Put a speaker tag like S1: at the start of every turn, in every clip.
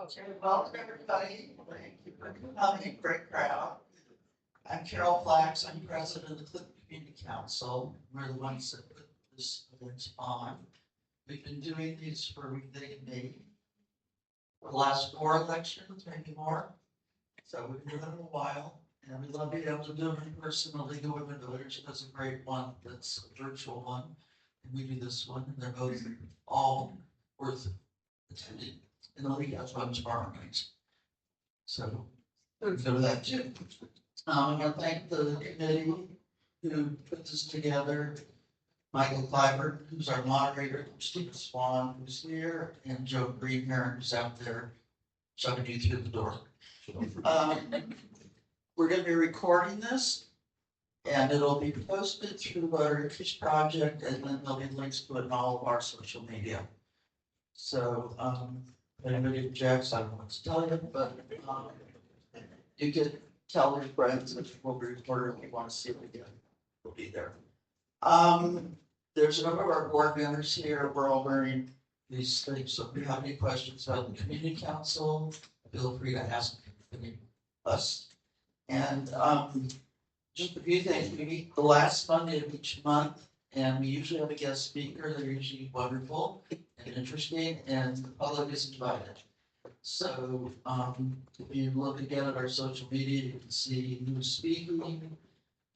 S1: Okay, welcome everybody. Thank you for coming. Great crowd. I'm Carol Flax. I'm president of the Clyburn Community Council. We're the ones that put this event on. We've been doing these for the last 4 elections, maybe more. So we've been doing it a while, and we love being able to do it in person. The League of Women Voters does a great one that's a virtual one, and we do this one, and they're both all worth attending. And the league has one tomorrow night. So go to that too. I want to thank the committee who put this together. Michael Clyburn, who's our moderator, Steve Swan, who's here, and Joe Greenhair, who's out there shoving you through the door. We're going to be recording this, and it'll be posted through the Voter Interest Project, and then there'll be links to it in all of our social media. So, anybody objects, I don't know what to tell you, but you can tell your friends if we'll be recorded if you want to see it again. We'll be there. There's a number of our board members here. We're all wearing these things. So if you have any questions about the community council, feel free to ask us. And just a few things. We meet the last Monday of each month, and we usually have a guest speaker. They're usually wonderful and interesting, and the public is invited. So if you look again at our social media, you can see who's speaking,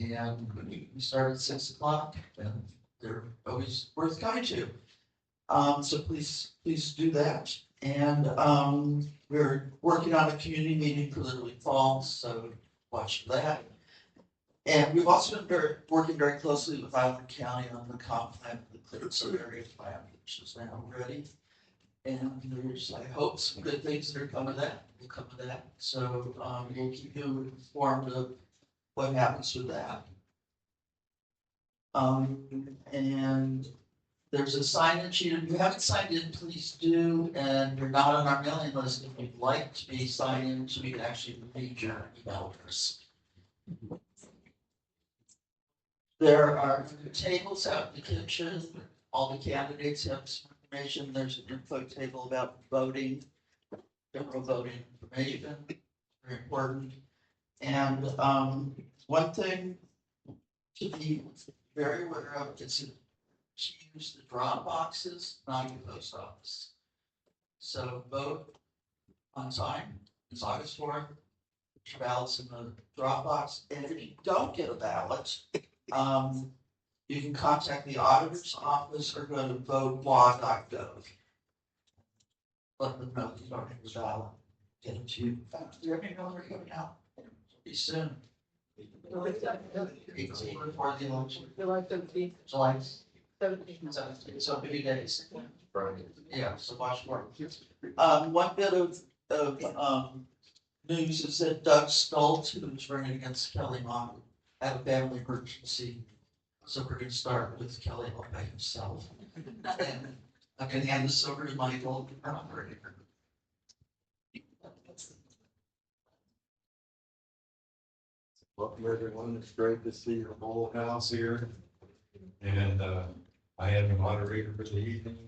S1: and we start at 6 o'clock, and they're always worth coming to. So please do that. And we're working on a community meeting for Literally Falls, so watch that. And we've also been working very closely with Island County on the comp plan, the Clyburn area plan, which is now ready. And there's, I hope, some good things that are coming of that. Will come of that. So we'll keep you informed of what happens with that. And there's a sign-in sheet. If you haven't signed in, please do. And you're not on our mailing list. If you'd like to be signed in, so we can actually read your email address. There are tables out in the kitchen. All the candidates have some information. There's an info table about voting, general voting information, very important. And one thing to be very aware of is to use the drop boxes, not the post office. So vote on time. It's August 4th. Put your ballots in the drop box. And if you don't get a ballot, you can contact the auditor's office or go to votelaw.gov. Let them know you don't have the ballot. Get it to you. You're going to know where you're going out. Be soon. 18 before the election.
S2: July 17th.
S1: July
S2: 17th.
S1: So a few days. Yeah, so watch for it. One bit of news is that Doug Stults, who's running against Kelly Mauck, had a family emergency. So we're going to start with Kelly all by himself. And I'm going to hand this over to Michael, our operator.
S3: Welcome everyone. It's great to see your whole house here. And I am the moderator for the evening.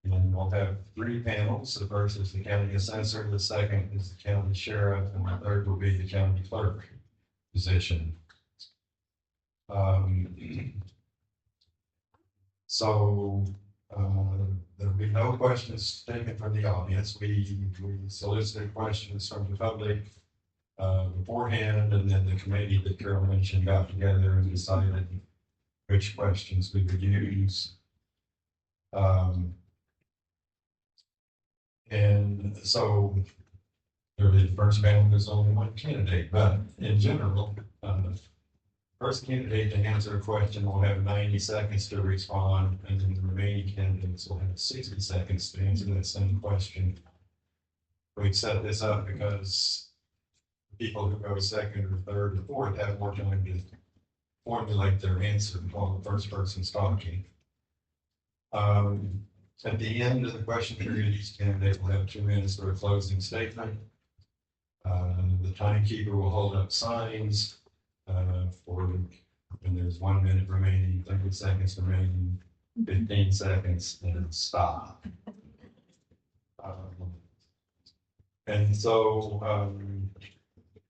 S3: And we'll have 3 panels. The first is the county assessor, the second is the county sheriff, and the third will be the county clerk position. So there'll be no questions taken from the audience. We solicited questions from the public beforehand, and then the committee that Carol mentioned got together and decided which questions we would use. And so the first panel is only one candidate, but in general, first candidate to answer a question will have 90 seconds to respond, and then the remaining candidates will have 60 seconds to answer that same question. We've set this up because people who go second or third or fourth have more time to formulate their answer while the first person's talking. At the end of the question period, each candidate will have 2 minutes for a closing statement. The timekeeper will hold up signs for when there's 1 minute remaining, 30 seconds remaining, 15 seconds, and stop. And so,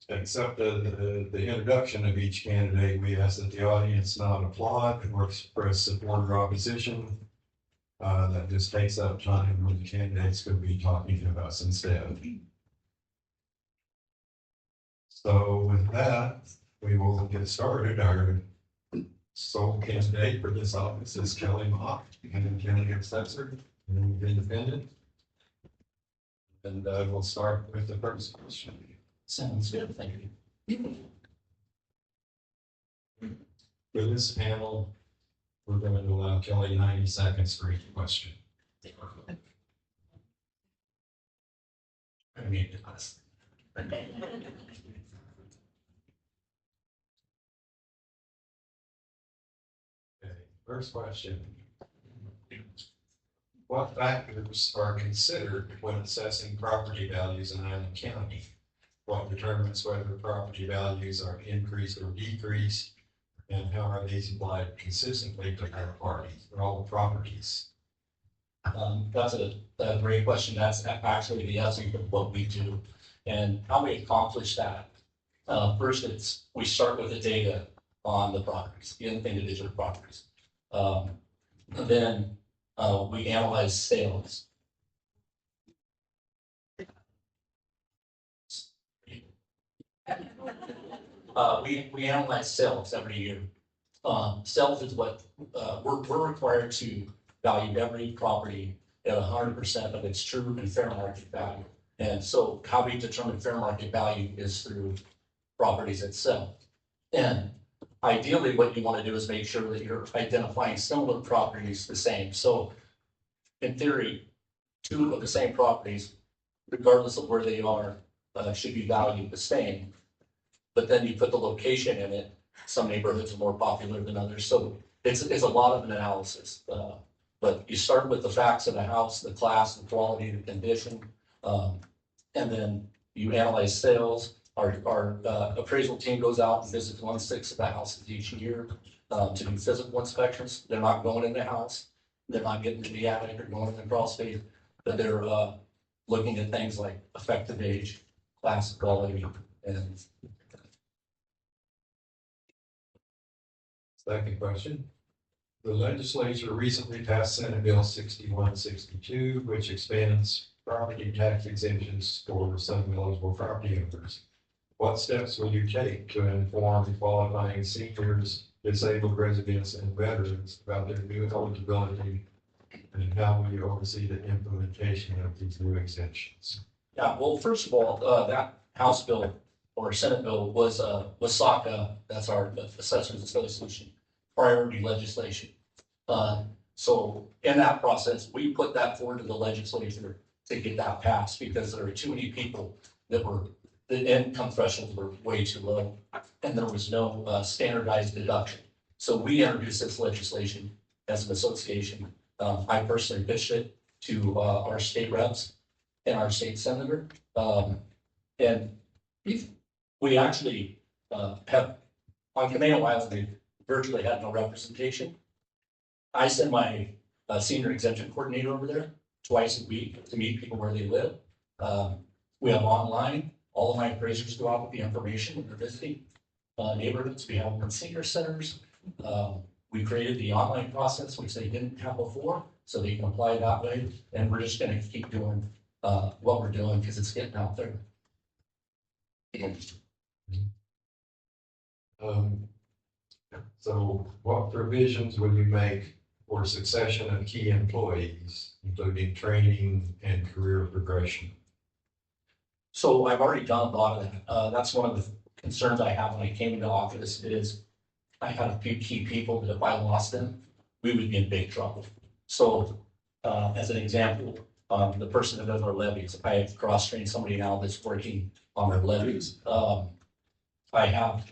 S3: except the introduction of each candidate, we ask that the audience not applaud or express support or opposition. That just takes up time when the candidates could be talking to us instead. So with that, we will get started. Our sole candidate for this office is Kelly Mauck, Island County Assessor, and independent. And we'll start with the first question.
S4: Sounds good, thank you.
S3: For this panel, we're going to allow Kelly 90 seconds for each question.
S4: I mean, us.
S3: Okay, first question. What factors are considered when assessing property values in Island County? What determines whether property values are increased or decreased? And how are these applied consistently to all properties?
S4: That's a great question. That's actually the essence of what we do. And how we accomplish that. First, we start with the data on the properties, individual properties. Then we analyze sales. We analyze sales every year. Sales is what we're required to value every property at 100% of its true and fair market value. And so how we determine fair market value is through properties itself. And ideally, what you want to do is make sure that you're identifying similar properties the same. So in theory, two of the same properties, regardless of where they are, should be valued the same. But then you put the location in it. Some neighborhoods are more popular than others. So it's a lot of an analysis. But you start with the facts of the house, the class, the quality, the condition. And then you analyze sales. Our appraisal team goes out and visits 1/6 of the houses each year to do physical inspections. They're not going in the house. They're not getting to the attic or going in the crawl space, but they're looking at things like effective age, class, quality, and
S3: Second question. The legislature recently passed Senate Bill 6162, which expands property tax exemptions for some eligible property owners. What steps will you take to inform qualifying seniors, disabled residents, and veterans about their new eligibility? And how will you oversee the implementation of these new exemptions?
S4: yeah. Well, first of all, that House bill or Senate bill was SACA, that's our Assessors Association, priority legislation. So in that process, we put that forward to the legislature to get that passed because there are too many people the income thresholds were way too low and there was no standardized deduction. So we introduced this legislation as an association. I personally pitched it to our state reps and our state senator. And we actually have, on Camino Island, we virtually had no representation. I send my senior exemption coordinator over there twice a week to meet people where they live. We have online, all of my appraisers go out with the information when they're visiting neighborhoods. We have them in senior centers. We created the online process, which they didn't have before, so they can apply that way. And we're just gonna keep doing what we're doing because it's getting out there.
S3: So what provisions will you make for succession of key employees, including training and career progression?
S4: So I've already done a lot of that. That's one of the concerns I have when I came into office is I had a few key people that if I lost them, we would be in big trouble. So as an example, the person that does our levies, if I have cross-trained somebody now that's working on our levies, I have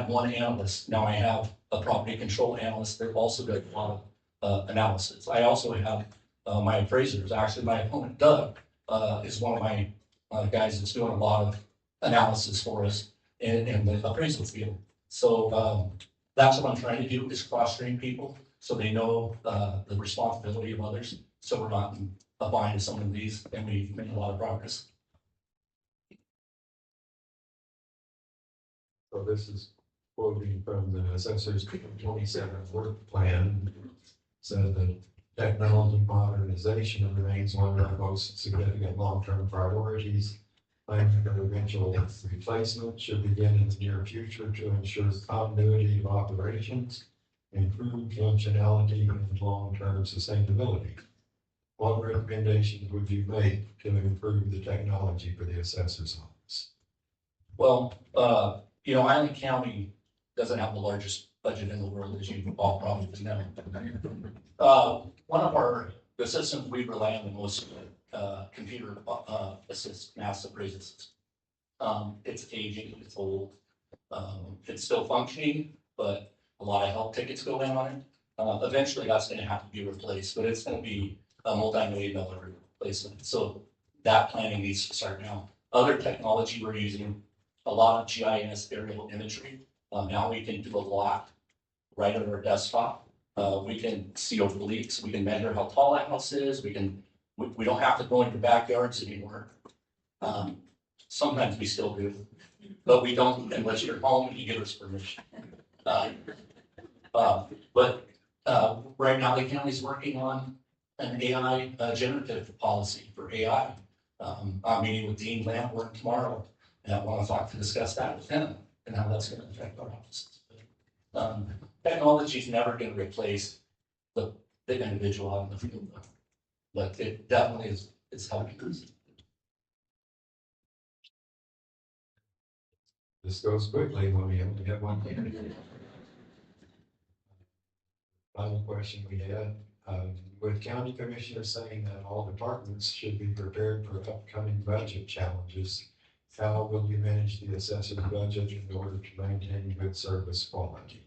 S4: one analyst. Now I have a property control analyst that also does a lot of analysis. I also have my appraisers. Actually, my opponent, Doug, is one of my guys that's doing a lot of analysis for us in the appraisal field. So that's what I'm trying to do is cross-train people so they know the responsibility of others. So we're not in applying to some of these, and we've made a lot of progress.
S3: So this is quoting from the assessor's 27 work plan. Said that technology modernization remains one of our most significant long-term priorities. Planning for eventual replacement should begin in the near future to ensure continuity of operations, improved functionality, and long-term sustainability. What recommendations would you make to improve the technology for the assessor's office?
S4: Well, Island County doesn't have the largest budget in the world, as you all probably know. One of the systems we rely on the most, computer assist mass appraisal system. It's aging, it's old, it's still functioning, but a lot of health tickets go in on it. Eventually that's gonna have to be replaced, but it's gonna be a multi-million-dollar replacement. So that planning needs to start now. Other technology we're using, a lot of GIS aerial imagery. Now we can do a lot right on our desktop. We can see over leaks. We can measure how tall that house is. We don't have to go into backyards anymore. Sometimes we still do, but we don't unless you're home and you give us permission. But right now the county's working on an AI generative policy for AI. I'm meeting with Dean Lampworth tomorrow, and I want to discuss that with him and how that's going to affect our offices. Technology is never going to replace the individual out in the field, but it definitely is helping us.
S3: This goes quickly when we only have one candidate. Final question we had, with county commissioners saying that all departments should be prepared for upcoming budget challenges, how will you manage the assessor's budget in order to maintain good service quality?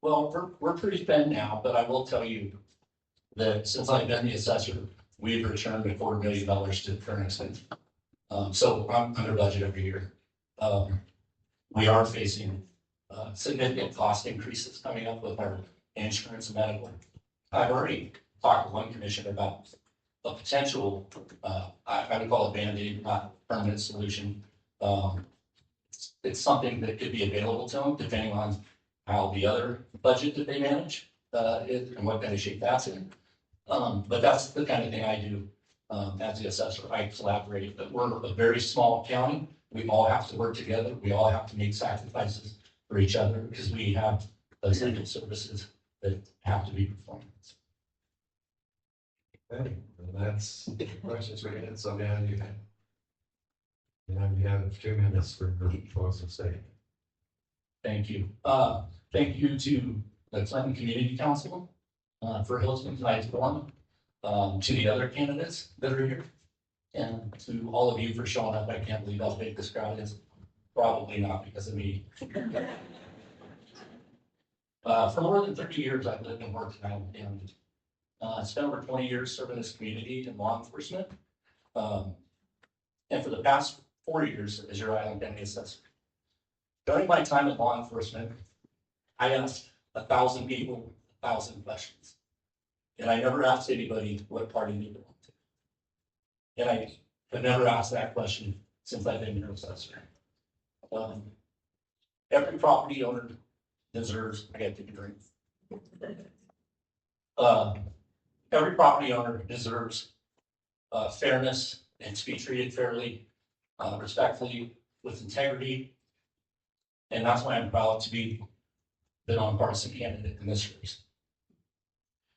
S4: Well, we're pretty thin now, but I will tell you that since I've been the assessor, we've returned $250 million to the current extent. So I'm under budget every year. We are facing significant cost increases coming up with our insurance and medical. I've already talked to one commissioner about a potential, I would call it Band-Aid, not permanent solution. It's something that could be available to them depending on how the other budget that they manage is and what kind of shape that's in. But that's the kind of thing I do as the assessor. I collaborate, but we're a very small county. We all have to work together. We all have to make sacrifices for each other because we have essential services that have to be performed.
S3: Okay, and that's the questions we had. So now you have 2 minutes for your closing statement.
S4: Thank you. Thank you to the Clinton Community Council for hosting tonight's forum, to the other candidates that are here, and to all of you for showing up. I can't believe how big this crowd is. Probably not because of me. For more than 30 years, I've lived and worked in Island County. I spent over 20 years serving this community in law enforcement. And for the past 4 years as your Island County Assessor. During my time in law enforcement, I asked 1,000 people 1,000 questions. And I never asked anybody what party they belong to. And I have never asked that question since I've been your assessor. Every property owner deserves, I got to take a drink. Every property owner deserves fairness and to be treated fairly, respectfully, with integrity. And that's why I'm proud to be the nonpartisan candidate in this race.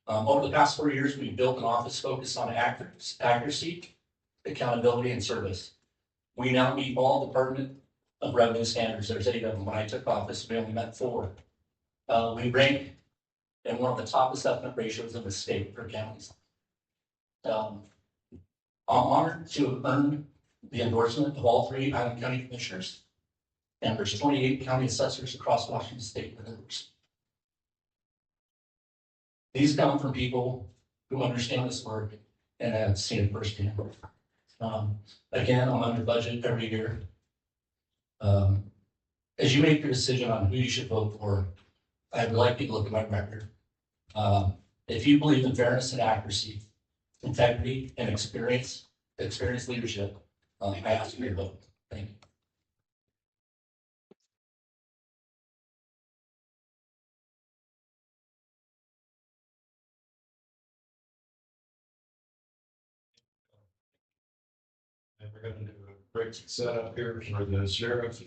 S4: Over the past 4 years, we've built an office focused on accuracy, accountability, and service. We now meet all Department of Revenue standards. There's 8 of them. When I took office, we only met 4. We rank in one of the top assessment ratios in the state for counties. I'm honored to have earned the endorsement of all 3 Island County Commissioners, and there's 28 county assessors across Washington State that endorse. These come from people who understand this work and have seen it firsthand. Again, I'm under budget every year. As you make your decision on who you should vote for, I'd like you to look at my record. If you believe in fairness and accuracy, integrity, and experienced leadership. I ask for your vote. Thank you.
S3: And we're gonna do a quick setup here for the sheriff.